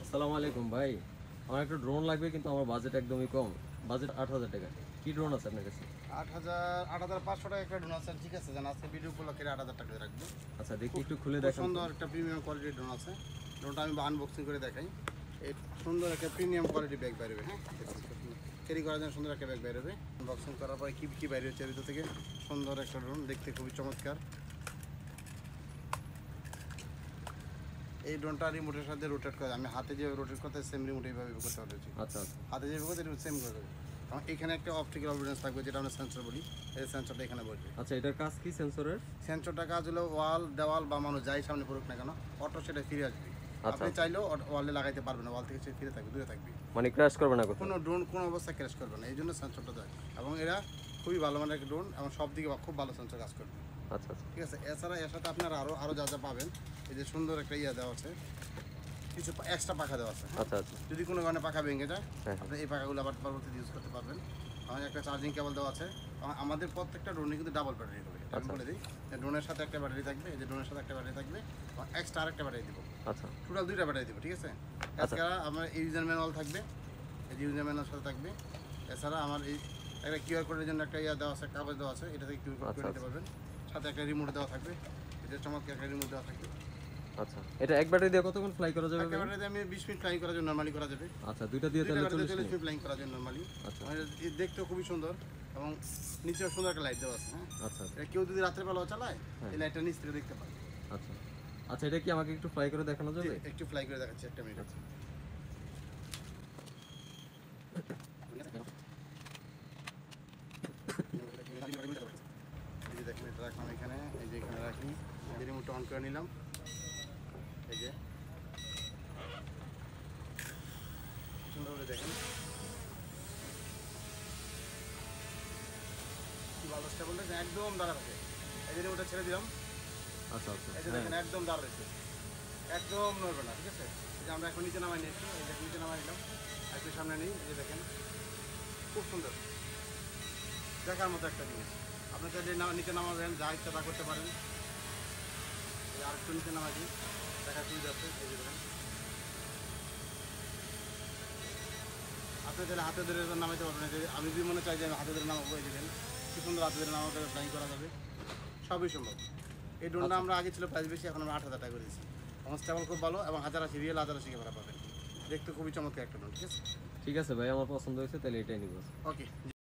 আসসালামু আলাইকুম ভাই, আমার একটা ড্রোন লাগবে কিন্তু আমার বাজেট একদমই কম। বাজেট 8,000 টাকা। কি ড্রোন আছে আপনার কাছে? 8,500 টাকা একটা ড্রোন আছে। ঠিক আছে, জান আজকে ভিডিও উপলক্ষে 8,000 টাকা রাখবো। আচ্ছা দেখি একটু খুলে খুব দেখান তো। সুন্দর একটা প্রিমিয়াম কোয়ালিটির ড্রোন আছে। ড্রোনটা আমি আনবক্সিং করে দেখাই। এই সুন্দর একটা প্রিমিয়াম কোয়ালিটি ব্যাগ বেরোবে। হ্যাঁ, ক্যারি করার জন্য সুন্দর একটা ব্যাগ বেরোবে। আনবক্সিং করার পরে কি বাইরে হচ্ছে ভিতর থেকে সুন্দর একটা ড্রোন, দেখতে খুবই চমৎকার। এই ড্রোনটা রিমোটের সাথে রোটেট করে, আমি হাতে যে রোটেট করতে সেম রিমোট এইভাবে করতে পারছি। আচ্ছা আচ্ছা হাতে যেভাবে করতে সেম করে। এবং এখানে একটা অপটিক্যাল অভিডেন্স থাকবে, যেটা আমরা সেন্সর বলি। এই সেন্সরটা এখানে বসবে। আচ্ছা, এটার কাজ কি সেন্সরের? সেন্সরটা কাজ হলো ওয়াল দেওয়াল বা মানুষ যাই সামনে পড়ুক না কেন, অটো সেটা ফিরে আসবে। আচ্ছা আপনি চাইলেও ওয়ালে লাগাইতে পারবেন না, ওয়াল থেকে সে ফিরে থাকবে, দূরে থাকবে। মানে ক্র্যাশ করবে না কোথাও? কোনো ড্রোন কোনো অবস্থায় ক্র্যাশ করবে না, এই জন্য সেন্সরটা দেয়। এবং এরা খুবই ভালো মানের একটা ড্রোন, এবং সব দিকে খুব ভালো সেন্সর কাজ করবে। আচ্ছা আচ্ছা ঠিক আছে, এছাড়া এর সাথে আপনারা আরও যা যা পাবেন, এই যে সুন্দর একটা দেওয়া আছে, কিছু এক্সট্রা পাখা দেওয়া আছে। আচ্ছা আচ্ছা যদি কোনো কারণে পাখা ভেঙে যায়, হ্যাঁ। আপনি এই পাখাগুলো আবার পরবর্তীতে ইউজ করতে পারবেন। আমার একটা চার্জিং কেবল দেওয়া আছে। আমাদের প্রত্যেকটা ড্রোনে কিন্তু ডাবল ব্যাটারি হবে। আমি বলে দিই, ড্রোনের সাথে একটা ব্যাটারি থাকবে, এই যে ড্রোনের সাথে একটা ব্যাটারি থাকবে, এক্সট্রা আরেকটা ব্যাটারি দিব। আচ্ছা টোটাল 2টা ব্যাটারি দিব। ঠিক আছে, এছাড়া আমার ইউজার ম্যানুয়াল থাকবে, এই যে ইউজার ম্যানুয়াল সাথে থাকবে। এছাড়া আমার এই একটা কিউআর কোডের জন্য একটা দেওয়া আছে, কাগজ দেওয়া আছে, এটা থেকে কিউআর কোড করে নিতে পারবেন। সাথে একটা রিমোট দেওয়া থাকবে, এটা চমৎকার একটা রিমোট দেওয়া থাকবে। আচ্ছা, এটা এক ব্যাটারি দিয়ে কতক্ষণ ফ্লাই করা যাবে? একটা ব্যাটারি আমি 20 মিনিট ফ্লাইং করার জন্য নরমালি করা যাবে। আচ্ছা, দুইটা দিয়ে তাহলে 40 40 মিনিট। মিনিট ফ্লাইং করার জন্য নরমালি। আচ্ছা দেখতেও খুবই সুন্দর, এবং নিচেও সুন্দর একটা লাইট দেওয়া আছে। হ্যাঁ, আচ্ছা এটা কেউ যদি রাত্রে বেলা চালায়, হ্যাঁ। এই লাইটটা নিচ থেকে দেখতে পাবে। আচ্ছা আচ্ছা, এটা কি আমাকে একটু ফ্লাই করে দেখানো যাবে? একটু ফ্লাই করে দেখাচ্ছি, একটা মিনিট। আচ্ছা এই যে দেখেন, এটা রাখলাম এখানে, এই যে এখানে রাখি, এই রিমোটটা অন করে নিলাম। এই যে সুন্দরভাবে দেখেন কি ভালো স্টেবল, দেখেন একদম দাঁড়া থাকে। এই যে রিমোটটা ছেড়ে দিলাম, আচ্ছা আচ্ছা এই যে দেখেন একদম দাঁড়া রয়েছে, একদম নড়বে না। ঠিক আছে, এই যে আমরা এখন নিচে নামাই নিয়েছি, এই যে নিচে নামাই নিলাম, একটু সামনে নিই। এই যে দেখেন খুব সুন্দর, দেখার মতো একটা জিনিস। আপনি চাইলে নিচে নামাবেন, যা ইচ্ছা তা করতে পারেন। এই আর একটু নিচে নামাই দিই, দেখার সুবিধা আছে। এই যে দেখেন, আপনি চাইলে হাতে ধরে নামাইতে পারবেন। যে আমি যদি মনে চাই যে আমি হাতে ধরে নামাবো, এই দেখেন কি সুন্দর হাতে ধরে নামাতে ফ্লাইং করা যাবে, সবই সম্ভব। এই ড্রোনটা আমরা আগে ছিল প্রাইস বেশি, এখন আমরা 8,000 টাকা করে দিয়েছি। আমার স্টেবল খুব ভালো, এবং 1080 রিয়েল 1080 ক্যামেরা পাবেন। দেখতে খুবই চমৎকার একটা ড্রোন। ঠিক আছে, ঠিক আছে ভাই, আমার পছন্দ হয়েছে, তাহলে এটাই নিব। ওকে।